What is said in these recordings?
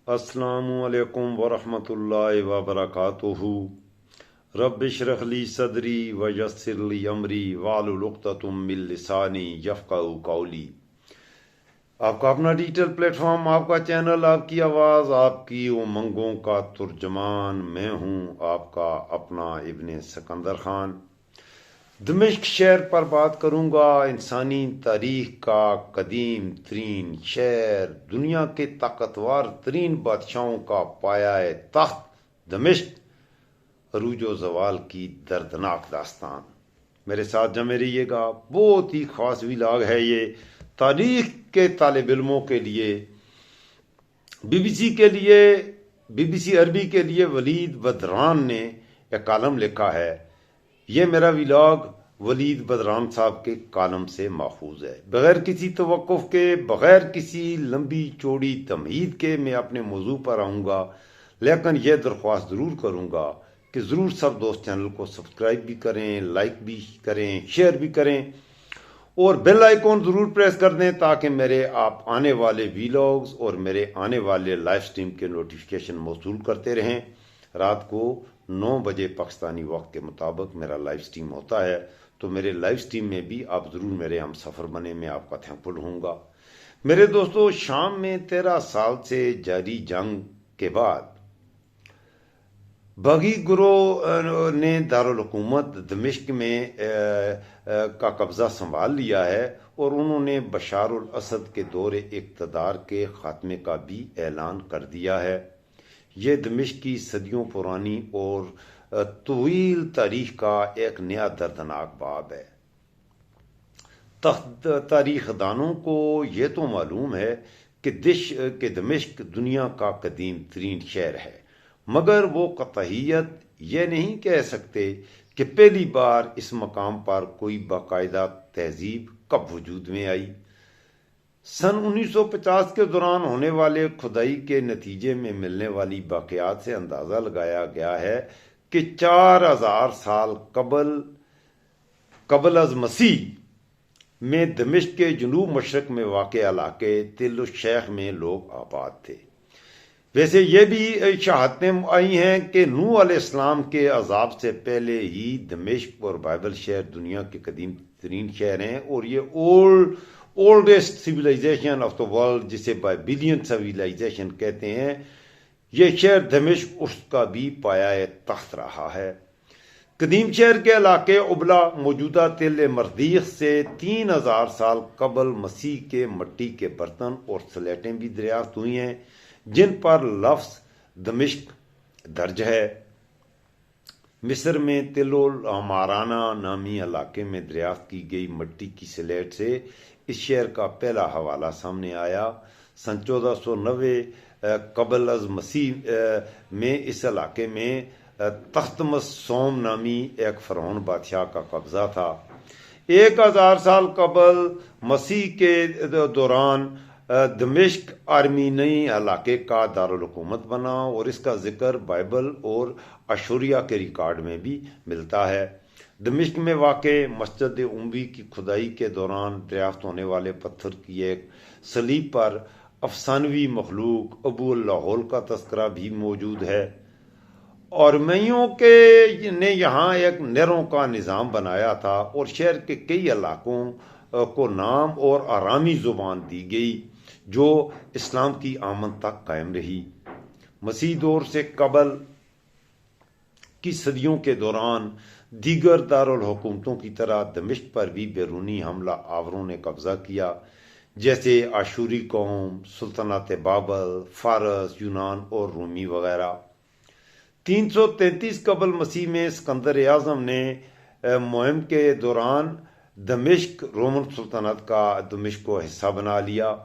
السلام علیکم ورحمۃ اللہ وبرکاتہ۔ رب اشرح لی صدری ویسر لی امری واحلل عقدۃ من لسانی یفقہوا قولی۔ آپ کا اپنا ڈیجیٹل پلیٹ فارم، آپ کا چینل، آپ کی آواز، آپ کی امنگوں کا ترجمان، میں ہوں آپ کا اپنا ابن سکندر خان۔ دمشق شہر پر بات کروں گا، انسانی تاریخ کا قدیم ترین شہر، دنیا کے طاقتور ترین بادشاہوں کا پایہ تخت دمشق، عروج و زوال کی دردناک داستان۔ میرے ساتھ جمع رہیے گا، بہت ہی خاص ولاگ ہے یہ تاریخ کے طالب علموں کے لیے۔ بی بی سی عربی کے لیے ولید بدران نے ایک کالم لکھا ہے۔ یہ میرا ولاگ ولید بدران صاحب کے کالم سے ماخوذ ہے۔ بغیر کسی توقف کے، بغیر کسی لمبی چوڑی تمہید کے میں اپنے موضوع پر آؤں گا، لیکن یہ درخواست ضرور کروں گا کہ ضرور سب دوست چینل کو سبسکرائب بھی کریں، لائک بھی کریں، شیئر بھی کریں اور بیل آئیکن ضرور پریس کر دیں تاکہ میرے آپ آنے والے ویلاگز اور میرے آنے والے لائیو سٹریم کے نوٹیفیکیشن موصول کرتے رہیں۔ رات کو 9 بجے پاکستانی وقت کے مطابق میرا لائیو سٹریم ہوتا ہے، تو میرے لائیو سٹریم میں بھی آپ ضرور میرے ہم سفر بنے، میں آپ کا تھینکفل ہوں گا۔ میرے دوستو، شام میں 13 سال سے جاری جنگ کے بعد باغی گروہ نے دارالحکومت دمشق میں کا قبضہ سنبھال لیا ہے اور انہوں نے بشار الاسد کے دور اقتدار کے خاتمے کا بھی اعلان کر دیا ہے۔ یہ دمشق کی صدیوں پرانی اور طویل تاریخ کا ایک نیا دردناک باب ہے۔ تاریخ دانوں کو یہ تو معلوم ہے کہ دمشق دنیا کا قدیم ترین شہر ہے، مگر وہ قطعیت یہ نہیں کہہ سکتے کہ پہلی بار اس مقام پر کوئی باقاعدہ تہذیب کب وجود میں آئی۔ سن 1950 کے دوران ہونے والے کھدائی کے نتیجے میں ملنے والی باقیات سے اندازہ لگایا گیا ہے کہ 4000 سال قبل از مسیح میں دمشق کے جنوب مشرق میں واقع علاقے تل الشیخ میں لوگ آباد تھے۔ ویسے یہ بھی شہادتیں آئی ہیں کہ نوح علیہ السلام کے عذاب سے پہلے ہی دمشق اور بائبل شہر دنیا کے قدیم ترین شہر ہیں، اور یہ oldest civilisation of the world, جسے بائبلین سویلائزیشن کہتے ہیں، یہ شہر دمشق اس کا بھی پایہ تخت رہا ہے۔ قدیم شہر کے علاقے ابلا موجودہ تل مردیخ سے 3000 سال قبل مسیح کے مٹی کے برتن اور سلیٹیں بھی دریافت ہوئی ہیں جن پر لفظ دمشق درج ہے۔ مصر میں تل العمارانہ نامی علاقے میں دریافت کی گئی مٹی کی سلیٹ سے اس شہر کا پہلا حوالہ سامنے آیا۔ سن 1490 قبل از مسیح میں اس علاقے میں تختمس سوم نامی ایک فرعون بادشاہ کا قبضہ تھا۔ 1000 سال قبل مسیح کے دوران دمشق آرمینی علاقے کا دارالحکومت بنا اور اس کا ذکر بائبل اور اشوریہ کے ریکارڈ میں بھی ملتا ہے۔ دمشق میں واقع مسجد اموی کی کھدائی کے دوران دریافت ہونے والے پتھر کی ایک صلیب پر افسانوی مخلوق ابو اللاہول کا تذکرہ بھی موجود ہے۔ ارمیوں نے یہاں ایک نہروں کا نظام بنایا تھا اور شہر کے کئی علاقوں کو نام اور آرامی زبان دی گئی جو اسلام کی آمد تک قائم رہی۔ مسیح دور سے قبل کی صدیوں کے دوران دیگر دارالحکومتوں کی طرح دمشق پر بھی بیرونی حملہ آوروں نے قبضہ کیا، جیسے آشوری قوم، سلطنت بابل، فارس، یونان اور رومی وغیرہ۔ 333 قبل مسیح میں اسکندر اعظم نے مہم کے دوران دمشق رومن سلطنت کا دمشق کو حصہ بنا لیا۔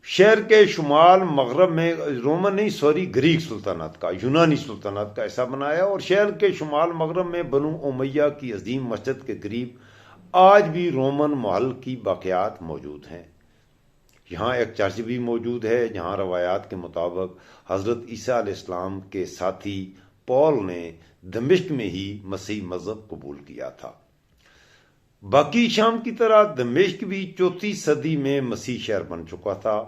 شہر کے شمال مغرب میں گریک سلطنت کا، یونانی سلطنت کا حصہ بنایا، اور شہر کے شمال مغرب میں بنو امیہ کی عظیم مسجد کے قریب آج بھی رومن محل کی باقیات موجود ہیں۔ یہاں ایک چرچ بھی موجود ہے جہاں روایات کے مطابق حضرت عیسیٰ علیہ السلام کے ساتھی پول نے دمشق میں ہی مسیحی مذہب قبول کیا تھا۔ باقی شام کی طرح دمشق بھی 4 صدی میں مسیح شہر بن چکا تھا۔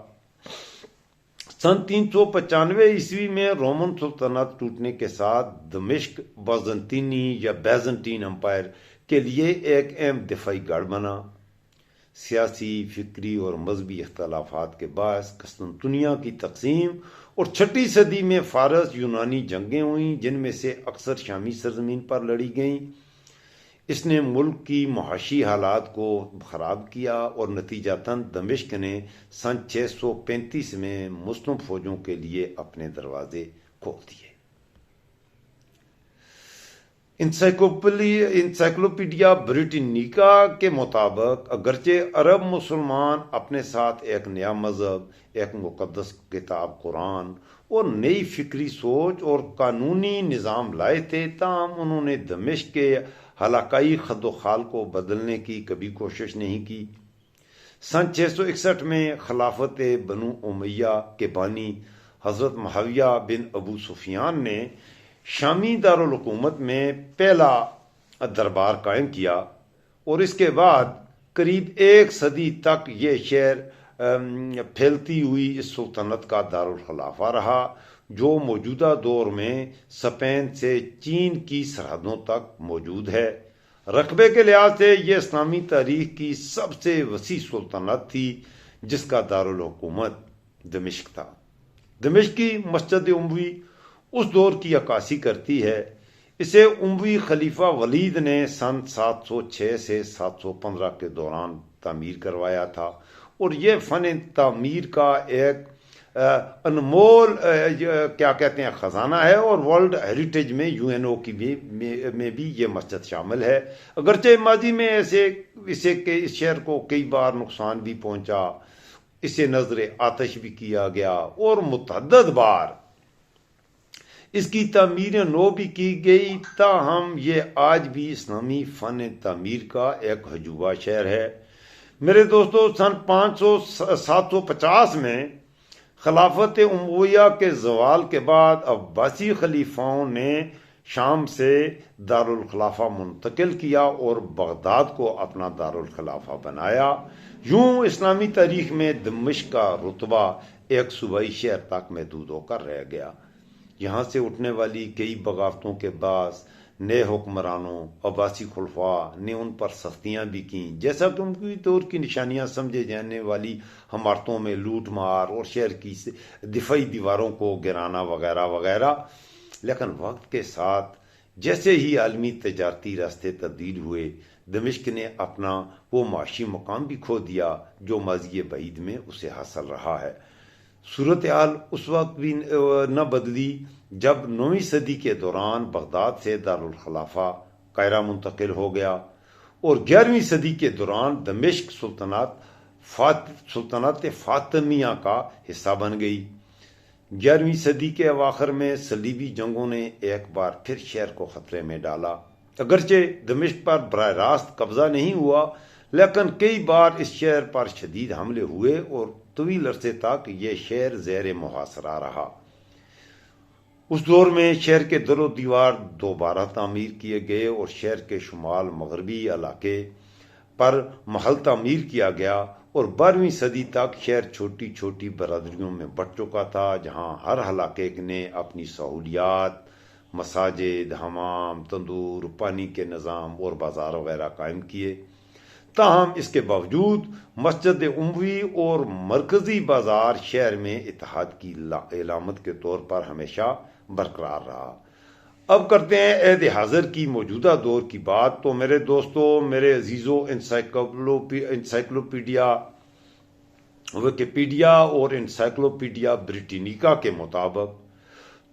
سن 395 میں رومن سلطنت ٹوٹنے کے ساتھ دمشق بازنطینی یا بیزنٹین امپائر کے لیے ایک اہم دفاعی گڑھ بنا۔ سیاسی، فکری اور مذہبی اختلافات کے باعث قسطنطنیہ کی تقسیم اور 6 صدی میں فارس یونانی جنگیں ہوئیں، جن میں سے اکثر شامی سرزمین پر لڑی گئیں۔ اس نے ملک کی معاشی حالات کو خراب کیا اور نتیجتاً دمشق نے سن 635 میں مسلم فوجوں کے لیے اپنے دروازے کھول دیے۔ انسائکلوپیڈیا بریٹینیکا کے مطابق اگرچہ عرب مسلمان اپنے ساتھ ایک نیا مذہب، ایک مقدس کتاب قرآن اور نئی فکری سوچ اور قانونی نظام لائے تھے، تاہم انہوں نے دمشق کے علاقائی خد و خال کو بدلنے کی کبھی کوشش نہیں کی۔ سن 661 میں خلافت بنو امیہ کے بانی حضرت معاویہ بن ابو سفیان نے شامی دارالحکومت میں پہلا دربار قائم کیا اور اس کے بعد قریب 1 صدی تک یہ شہر پھیلتی ہوئی اس سلطنت کا دارالخلافہ رہا، جو موجودہ دور میں اسپین سے چین کی سرحدوں تک موجود ہے۔ رقبے کے لحاظ سے یہ اسلامی تاریخ کی سب سے وسیع سلطنت تھی، جس کا دارالحکومت دمشق تھا۔ دمشق کی مسجد اموی اس دور کی عکاسی کرتی ہے۔ اسے اموی خلیفہ ولید نے سن 706 سے 715 کے دوران تعمیر کروایا تھا، اور یہ فن تعمیر کا ایک انمول کیا کہتے ہیں خزانہ ہے، اور ورلڈ ہیریٹیج میں UNESCO کی میں بھی یہ مسجد شامل ہے۔ اگرچہ ماضی میں اس شہر کو کئی بار نقصان بھی پہنچا، اسے نظر آتش بھی کیا گیا اور متعدد بار اس کی تعمیر نو بھی کی گئی، تاہم یہ آج بھی اسلامی فن تعمیر کا ایک عجوبہ شہر ہے۔ میرے دوستو، سن 750 میں خلافت امویہ کے زوال کے بعد عباسی خلیفاؤں نے شام سے دارالخلافہ منتقل کیا اور بغداد کو اپنا دارالخلافہ بنایا۔ یوں اسلامی تاریخ میں دمشق کا رتبہ ایک صوبائی شہر تک محدود ہو کر رہ گیا۔ یہاں سے اٹھنے والی کئی بغاوتوں کے باعث نئے حکمرانوں، عباسی خلفاء نے ان پر سختیاں بھی کیں، جیسا کہ ان کی دور کی نشانیاں سمجھے جانے والی عمارتوں میں لوٹ مار اور شہر کی دفاعی دیواروں کو گرانا وغیرہ وغیرہ۔ لیکن وقت کے ساتھ جیسے ہی عالمی تجارتی راستے تبدیل ہوئے، دمشق نے اپنا وہ معاشی مقام بھی کھو دیا جو ماضی بعید میں اسے حاصل رہا ہے۔ صورتحال اس وقت بھی نہ بدلی جب 9ویں صدی کے دوران بغداد سے دارالخلافہ قاہرہ منتقل ہو گیا، اور 11ویں صدی کے دوران دمشق سلطنت فاطمیہ کا حصہ بن گئی۔ 11ویں صدی کے اواخر میں صلیبی جنگوں نے ایک بار پھر شہر کو خطرے میں ڈالا۔ اگرچہ دمشق پر براہ راست قبضہ نہیں ہوا، لیکن کئی بار اس شہر پر شدید حملے ہوئے اور طویل عرصے تک یہ شہر زیر محاصرہ رہا۔ اس دور میں شہر کے در و دیوار دوبارہ تعمیر کیے گئے اور شہر کے شمال مغربی علاقے پر محل تعمیر کیا گیا، اور 12ویں صدی تک شہر چھوٹی چھوٹی برادریوں میں بٹ چکا تھا، جہاں ہر علاقے نے اپنی سہولیات، مساجد، حمام، تندور، پانی کے نظام اور بازار وغیرہ قائم کیے۔ تاہم اس کے باوجود مسجد اموی اور مرکزی بازار شہر میں اتحاد کی علامت کے طور پر ہمیشہ برقرار رہا۔ اب کرتے ہیں عہد حاضر کی موجودہ دور کی بات۔ تو میرے دوستو، میرے عزیزو، انسائکلوپیڈیا ویکیپیڈیا اور انسائکلوپیڈیا بریٹینیکا کے مطابق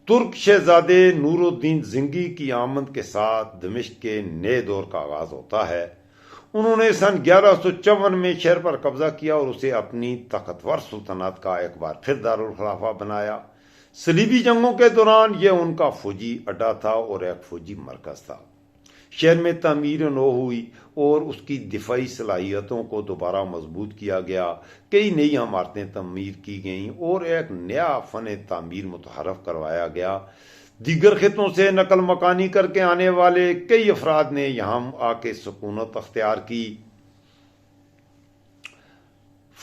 ترک شہزادے نور الدین زنگی کی آمد کے ساتھ دمشق کے نئے دور کا آغاز ہوتا ہے۔ انہوں نے سن 1154 میں شہر پر قبضہ کیا اور اسے اپنی طاقتور سلطنت کا ایک بار پھر دارالخلافہ بنایا۔ صلیبی جنگوں کے دوران یہ ان کا فوجی اڈا تھا اور ایک فوجی مرکز تھا۔ شہر میں تعمیر نو ہوئی اور اس کی دفاعی صلاحیتوں کو دوبارہ مضبوط کیا گیا، کئی نئی عمارتیں تعمیر کی گئیں اور ایک نیا فن تعمیر متعارف کروایا گیا۔ دیگر خطوں سے نقل مکانی کر کے آنے والے کئی افراد نے یہاں آ کے سکونت اختیار کی۔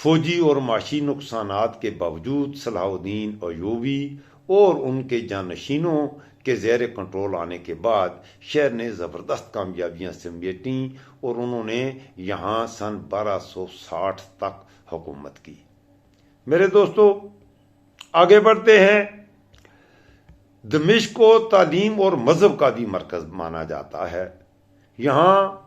فوجی اور معاشی نقصانات کے باوجود صلاح الدین ایوبی اور ان کے جانشینوں کے زیر کنٹرول آنے کے بعد شہر نے زبردست کامیابیاں سمیٹیں اور انہوں نے یہاں سن 1260 تک حکومت کی۔ میرے دوستو، آگے بڑھتے ہیں۔ دمشق کو تعلیم اور مذہب کا بھی مرکز مانا جاتا ہے۔ جہاں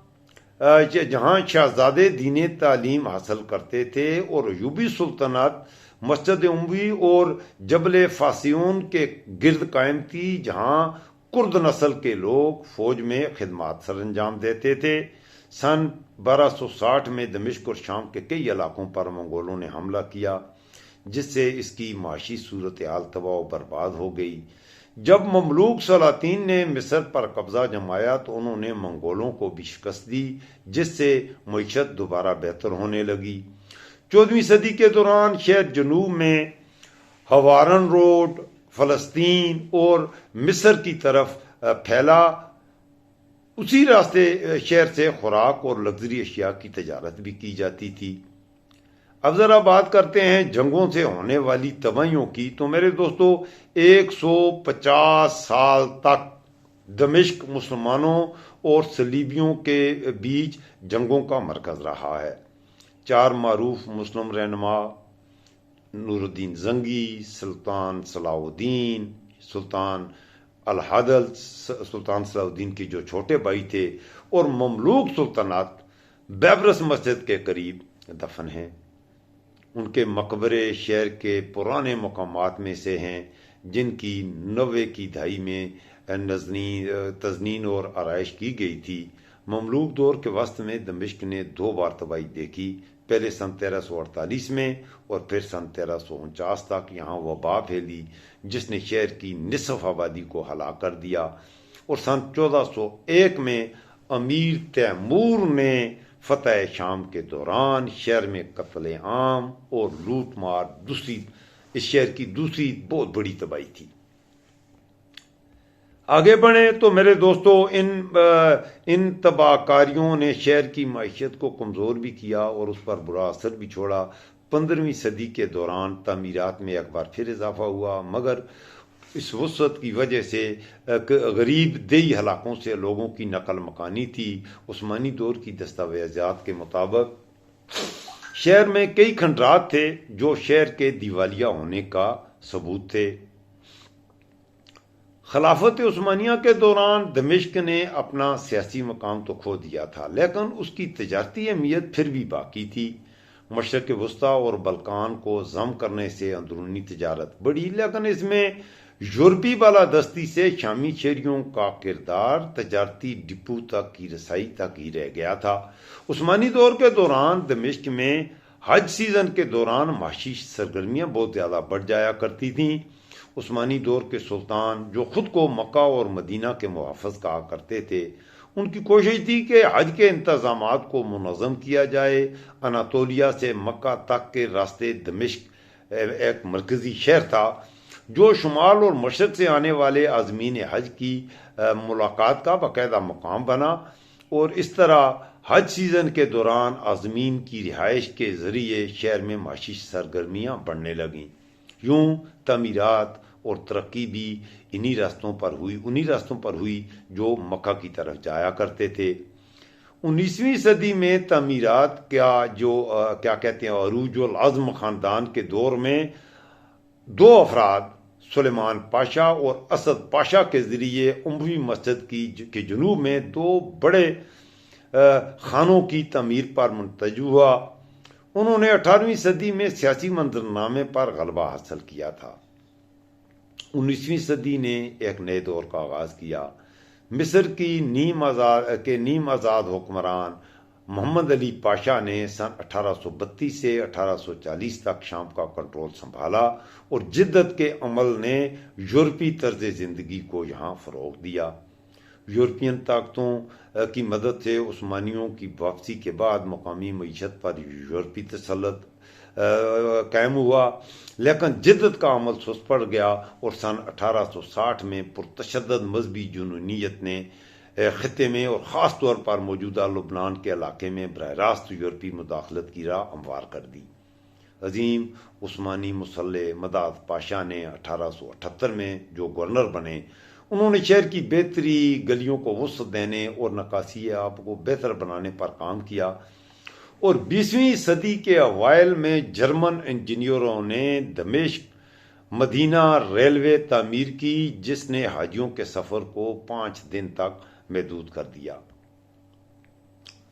شہزادے دین تعلیم حاصل کرتے تھے اور ایوبی سلطنت مسجد اموی اور جبل فاسیون کے گرد قائم تھی، جہاں کرد نسل کے لوگ فوج میں خدمات سر انجام دیتے تھے۔ سن 1260 میں دمشق اور شام کے کئی علاقوں پر منگولوں نے حملہ کیا، جس سے اس کی معاشی صورتحال تباہ و برباد ہو گئی۔ جب مملوک سلاطین نے مصر پر قبضہ جمایا تو انہوں نے منگولوں کو بھی شکست دی، جس سے معیشت دوبارہ بہتر ہونے لگی۔ 14ویں صدی کے دوران شہر جنوب میں ہوارن روڈ، فلسطین اور مصر کی طرف پھیلا۔ اسی راستے شہر سے خوراک اور لگژری اشیاء کی تجارت بھی کی جاتی تھی۔ اب ذرا بات کرتے ہیں جنگوں سے ہونے والی تباہیوں کی۔ تو میرے دوستو، 150 سال تک دمشق مسلمانوں اور صلیبیوں کے بیچ جنگوں کا مرکز رہا ہے۔ 4 معروف مسلم رہنما نور الدین زنگی، سلطان صلاح الدین، سلطان العدل، سلطان صلاح الدین کے جو چھوٹے بھائی تھے، اور مملوک سلطنت بیبرس مسجد کے قریب دفن ہیں۔ ان کے مقبرے شہر کے پرانے مقامات میں سے ہیں، جن کی 90 کی دہائی میں تزئین اور آرائش کی گئی تھی۔ مملوک دور کے وسط میں دمشق نے 2 بار تباہی دیکھی، پہلے سن 1348 میں اور پھر سن 1349 تک۔ یہاں وبا پھیلی جس نے شہر کی نصف آبادی کو ہلاک کر دیا، اور سن 1401 میں امیر تیمور نے فتح شام کے دوران شہر میں قتل عام اور لوٹ مار اس شہر کی دوسری بہت بڑی تباہی تھی۔ آگے بڑھیں تو میرے دوستو، ان تباہ کاریوں نے شہر کی معیشت کو کمزور بھی کیا اور اس پر برا اثر بھی چھوڑا۔ 15ویں صدی کے دوران تعمیرات میں ایک بار پھر اضافہ ہوا، مگر اس وسعت کی وجہ سے غریب دیہی علاقوں سے لوگوں کی نقل مکانی تھی۔ عثمانی دور کی دستاویزات کے مطابق شہر میں کئی کھنڈرات تھے جو شہر کے دیوالیہ ہونے کا ثبوت تھے۔ خلافت عثمانیہ کے دوران دمشق نے اپنا سیاسی مقام تو کھو دیا تھا، لیکن اس کی تجارتی اہمیت پھر بھی باقی تھی۔ مشرق وسطیٰ اور بلکان کو ضم کرنے سے اندرونی تجارت بڑھی، لیکن اس میں یورپی بالادستی سے شامی شہریوں کا کردار تجارتی ڈپو تک کی رسائی تک ہی رہ گیا تھا۔ عثمانی دور کے دوران دمشق میں حج سیزن کے دوران معاشی سرگرمیاں بہت زیادہ بڑھ جایا کرتی تھیں۔ عثمانی دور کے سلطان، جو خود کو مکہ اور مدینہ کے محافظ کہا کرتے تھے، ان کی کوشش تھی کہ حج کے انتظامات کو منظم کیا جائے۔ اناطولیہ سے مکہ تک کے راستے دمشق ایک مرکزی شہر تھا جو شمال اور مشرق سے آنے والے عازمین حج کی ملاقات کا باقاعدہ مقام بنا، اور اس طرح حج سیزن کے دوران عازمین کی رہائش کے ذریعے شہر میں معاشی سرگرمیاں بڑھنے لگیں۔ یوں تعمیرات اور ترقی بھی انہی راستوں پر ہوئی جو مکہ کی طرف جایا کرتے تھے۔ 19ویں صدی میں تعمیرات کیا کہتے ہیں عروج العظم خاندان کے دور میں 2 افراد، سلیمان پاشا اور اسد پاشا کے ذریعے اموی مسجد کے جنوب میں 2 بڑے خانوں کی تعمیر پر منتج ہوا۔ انہوں نے 18ویں صدی میں سیاسی منظرنامے پر غلبہ حاصل کیا تھا۔ 19ویں صدی نے ایک نئے دور کا آغاز کیا۔ مصر کی نیم آزاد حکمران محمد علی پاشا نے سن 1832 سے 1840 تک شام کا کنٹرول سنبھالا، اور جدت کے عمل نے یورپی طرز زندگی کو یہاں فروغ دیا۔ یورپین طاقتوں کی مدد سے عثمانیوں کی واپسی کے بعد مقامی معیشت پر یورپی تسلط قائم ہوا، لیکن جدت کا عمل سست پڑ گیا، اور سن 1860 میں پرتشدد مذہبی جنونیت نے خطے میں اور خاص طور پر موجودہ لبنان کے علاقے میں براہ راست یورپی مداخلت کی راہ ہموار کر دی۔ عظیم عثمانی مسلح مداد پاشا نے 1878 میں جو گورنر بنے، انہوں نے شہر کی بہتری، گلیوں کو وسعت دینے اور نکاسی آب کو بہتر بنانے پر کام کیا، اور 20ویں صدی کے اوائل میں جرمن انجینئروں نے دمشق مدینہ ریلوے تعمیر کی، جس نے حاجیوں کے سفر کو 5 دن تک محدود کر دیا۔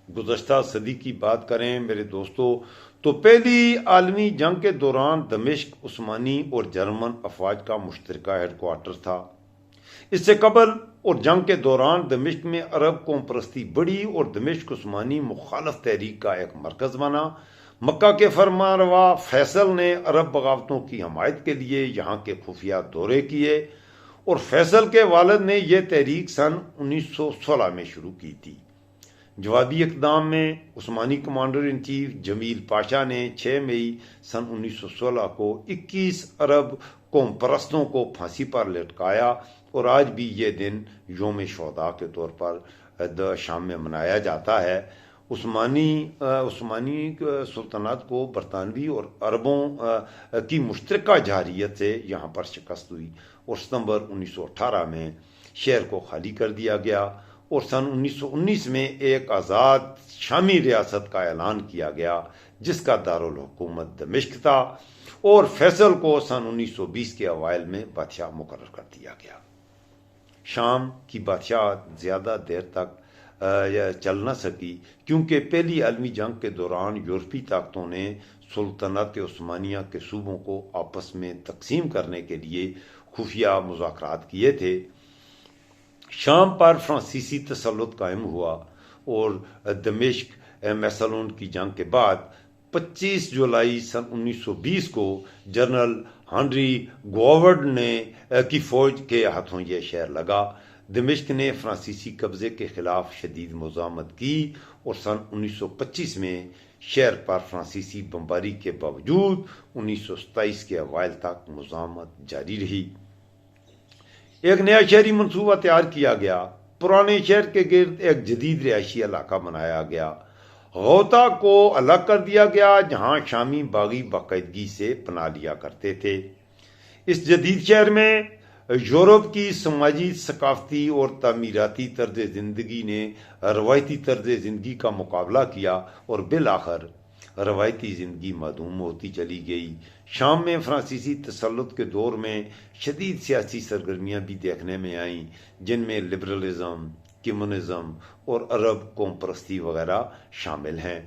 گزشتہ صدی کی بات کریں میرے دوستو تو پہلی عالمی جنگ کے دوران دمشق عثمانی اور جرمن افواج کا مشترکہ ہیڈ کوارٹر تھا۔ اس سے قبل اور جنگ کے دوران دمشق میں عرب قوم پرستی بڑھی اور دمشق عثمانی مخالف تحریک کا ایک مرکز بنا۔ مکہ کے فرمانروا فیصل نے عرب بغاوتوں کی حمایت کے لیے یہاں کے خفیہ دورے کیے، اور فیصل کے والد نے یہ تحریک سن 1916 میں شروع کی تھی۔ جوابی اقدام میں عثمانی کمانڈر ان چیف جمیل پاشا نے 6 مئی سن 1916 کو 21 عرب قوم پرستوں کو پھانسی پر لٹکایا، اور آج بھی یہ دن یوم شہداء کے طور پر شام میں منایا جاتا ہے۔ عثمانی سلطنت کو برطانوی اور عربوں کی مشترکہ جارحیت سے یہاں پر شکست ہوئی، اور ستمبر 1918 میں شہر کو خالی کر دیا گیا، اور سن 1919 میں ایک آزاد شامی ریاست کا اعلان کیا گیا جس کا دارالحکومت دمشق تھا، اور فیصل کو سن 1920 کے اوائل میں بادشاہ مقرر کر دیا گیا۔ شام کی بادشاہت زیادہ دیر تک چل نہ سکی، کیونکہ پہلی عالمی جنگ کے دوران یورپی طاقتوں نے سلطنت عثمانیہ کے صوبوں کو آپس میں تقسیم کرنے کے لیے خفیہ مذاکرات کیے تھے۔ شام پر فرانسیسی تسلط قائم ہوا، اور دمشق میسلون کی جنگ کے بعد 25 جولائی سن 1920 کو جنرل ہنری گوورڈ کی فوج کے ہاتھوں یہ شہر لگا۔ دمشق نے فرانسیسی قبضے کے خلاف شدید مزاحمت کی، اور سن 1925 میں شہر پر فرانسیسی بمباری کے باوجود 1927 کے اوائل تک مزاحمت جاری رہی۔ ایک نیا شہری منصوبہ تیار کیا گیا، پرانے شہر کے گرد ایک جدید رہائشی علاقہ بنایا گیا، غوطہ کو الگ کر دیا گیا جہاں شامی باغی باقاعدگی سے پناہ لیا کرتے تھے۔ اس جدید شہر میں یورپ کی سماجی، ثقافتی اور تعمیراتی طرز زندگی نے روایتی طرز زندگی کا مقابلہ کیا، اور بالآخر روایتی زندگی معدوم ہوتی چلی گئی۔ شام میں فرانسیسی تسلط کے دور میں شدید سیاسی سرگرمیاں بھی دیکھنے میں آئیں، جن میں لبرلزم، کمیونزم اور عرب قوم پرستی وغیرہ شامل ہیں۔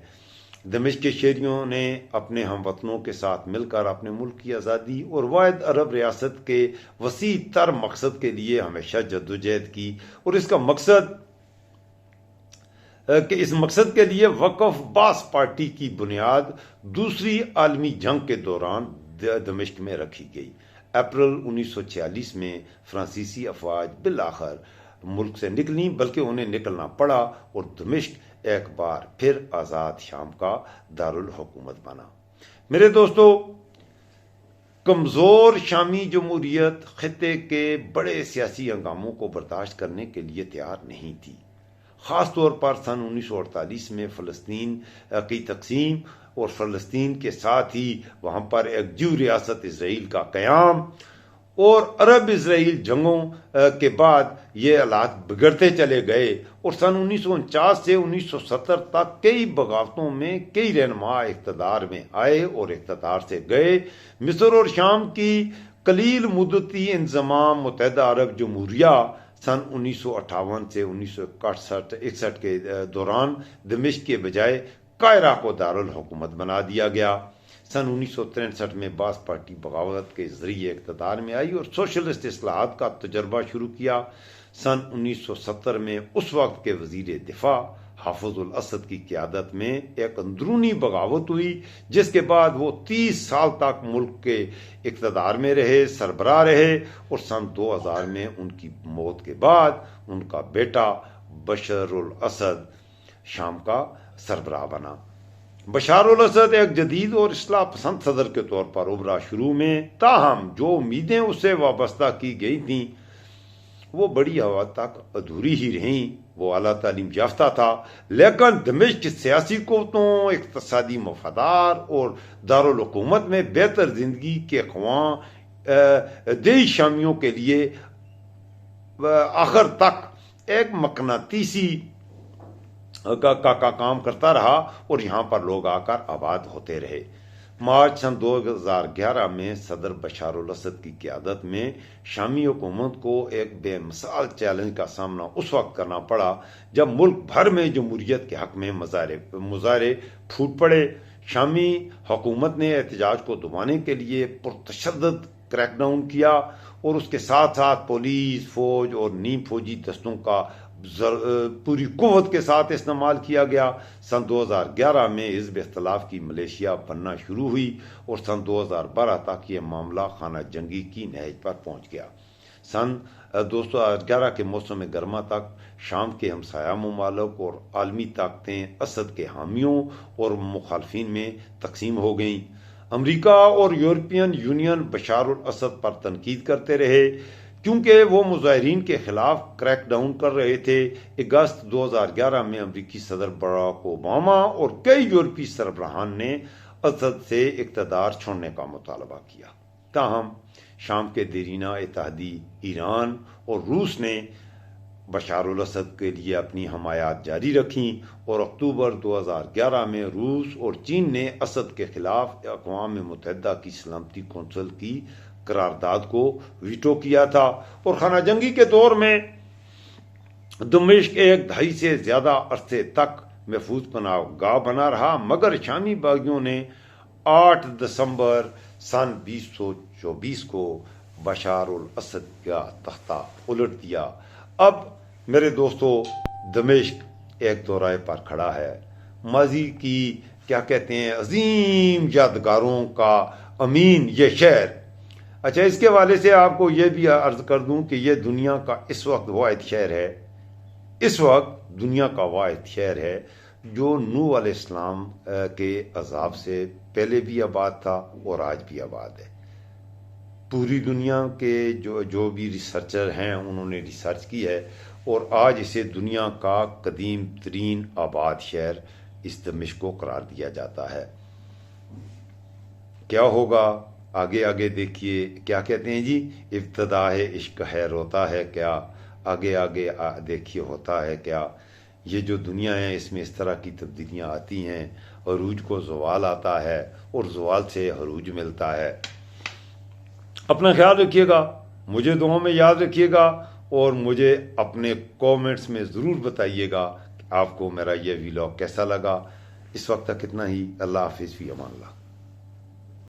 دمشق کے شہریوں نے اپنے ہم وطنوں کے ساتھ مل کر اپنے ملک کی آزادی اور واحد عرب ریاست کے وسیع تر مقصد کے لیے ہمیشہ جدوجہد کی، اور اس مقصد کے لیے وقف باس پارٹی کی بنیاد دوسری عالمی جنگ کے دوران دمشق میں رکھی گئی۔ اپریل 1946 میں فرانسیسی افواج بالآخر ملک سے نکلیں، بلکہ انہیں نکلنا پڑا، اور دمشق ایک بار پھر آزاد شام کا دارالحکومت بنا۔ میرے دوستو، کمزور شامی جمہوریت خطے کے بڑے سیاسی ہنگاموں کو برداشت کرنے کے لیے تیار نہیں تھی، خاص طور پر سن 1948 میں فلسطین کی تقسیم، اور فلسطین کے ساتھ ہی وہاں پر ایک جو ریاست اسرائیل کا قیام، اور عرب اسرائیل جنگوں کے بعد یہ حالات بگڑتے چلے گئے، اور سن 1949 سے 1970 تک کئی بغاوتوں میں کئی رہنما اقتدار میں آئے اور اقتدار سے گئے۔ مصر اور شام کی قلیل مدتی انضمام متحدہ عرب جمہوریہ سن 1958 سے 1961 کے دوران دمشق کے بجائے قاہرہ کو دارالحکومت بنا دیا گیا۔ سن 1963 میں باس پارٹی بغاوت کے ذریعے اقتدار میں آئی اور سوشلسٹ اصلاحات کا تجربہ شروع کیا۔ سن 1970 میں اس وقت کے وزیر دفاع حافظ الاسد کی قیادت میں ایک اندرونی بغاوت ہوئی، جس کے بعد وہ 30 سال تک ملک کے اقتدار میں رہے، سربراہ رہے، اور سن 2000 میں ان کی موت کے بعد ان کا بیٹا بشار الاسد شام کا سربراہ بنا۔ بشار الاسد ایک جدید اور اصلاح پسند صدر کے طور پر ابھرا شروع میں، تاہم جو امیدیں اس سے وابستہ کی گئی تھیں وہ بڑی حد تک ادھوری ہی رہیں۔ وہ اعلیٰ تعلیم یافتہ تھا، لیکن دمشق کی سیاسی قوتوں، اقتصادی مفادات اور دارالحکومت میں بہتر زندگی کے خواہاں دیہی شامیوں کے لیے آخر تک ایک مقناطیسی کا کام کرتا رہا اور یہاں پر لوگ آ کر آباد ہوتے رہے۔ مارچ سن 2011 میں صدر بشار الاسد کی قیادت میں شامی حکومت کو ایک بے مثال چیلنج کا سامنا اس وقت کرنا پڑا جب ملک بھر میں جمہوریت کے حق میں مظاہرے پھوٹ پڑے۔ شامی حکومت نے احتجاج کو دبانے کے لیے پرتشدد کریک ڈاؤن کیا اور اس کے ساتھ ساتھ پولیس، فوج اور نیم فوجی دستوں کا پوری قوت کے ساتھ استعمال کیا گیا۔ سن 2011 میں حزب اختلاف کی ملیشیا بننا شروع ہوئی اور سن 2012 تک یہ معاملہ خانہ جنگی کی نہج پر پہنچ گیا۔ سن 2011 کے موسم گرما تک شام کے ہمسایہ ممالک اور عالمی طاقتیں اسد کے حامیوں اور مخالفین میں تقسیم ہو گئیں۔ امریکہ اور یورپین یونین بشار الاسد پر تنقید کرتے رہے کیونکہ وہ مظاہرین کے خلاف کریک ڈاؤن کر رہے تھے۔ اگست 2011 میں امریکی صدر باراک اوباما اور کئی یورپی سربراہان نے اسد سے اقتدار چھوڑنے کا مطالبہ کیا۔ تاہم شام کے دیرینہ اتحادی ایران اور روس نے بشار الاسد کے لیے اپنی حمایات جاری رکھیں اور اکتوبر 2011 میں روس اور چین نے اسد کے خلاف اقوام متحدہ کی سلامتی کونسل کی قرارداد کو ویٹو کیا تھا اور خانہ جنگی کے دور میں دمشق ایک دہائی سے زیادہ عرصے تک محفوظ پناہ گاہ بنا رہا، مگر شامی باغیوں نے 8 دسمبر سن 2024 کو بشار الاسد کا تختہ الٹ دیا۔ اب میرے دوستو، دمشق ایک دورائے پر کھڑا ہے، ماضی کی کیا کہتے ہیں عظیم یادگاروں کا امین یہ شہر۔ اچھا، اس کے حوالے سے آپ کو یہ بھی عرض کر دوں کہ یہ دنیا کا اس وقت واحد شہر ہے، اس وقت دنیا کا واحد شہر ہے جو نوح علیہ السلام کے عذاب سے پہلے بھی آباد تھا اور آج بھی آباد ہے۔ پوری دنیا کے جو بھی ریسرچر ہیں انہوں نے ریسرچ کی ہے اور آج اسے دنیا کا قدیم ترین آباد شہر اس دمشق کو قرار دیا جاتا ہے۔ کیا ہوگا آگے آگے دیکھیے، کیا کہتے ہیں جی، ابتدا ہے عشق ہے روتا ہے کیا، آگے آگے دیکھیے ہوتا ہے کیا۔ یہ جو دنیا ہے اس میں اس طرح کی تبدیلیاں آتی ہیں، عروج کو زوال آتا ہے اور زوال سے عروج ملتا ہے۔ اپنا خیال رکھیے گا، مجھے دعاؤں میں یاد رکھیے گا اور مجھے اپنے کومنٹس میں ضرور بتائیے گا کہ آپ کو میرا یہ ویلاگ کیسا لگا۔ اس وقت تک اتنا ہی، اللہ حافظ، فی امان اللہ۔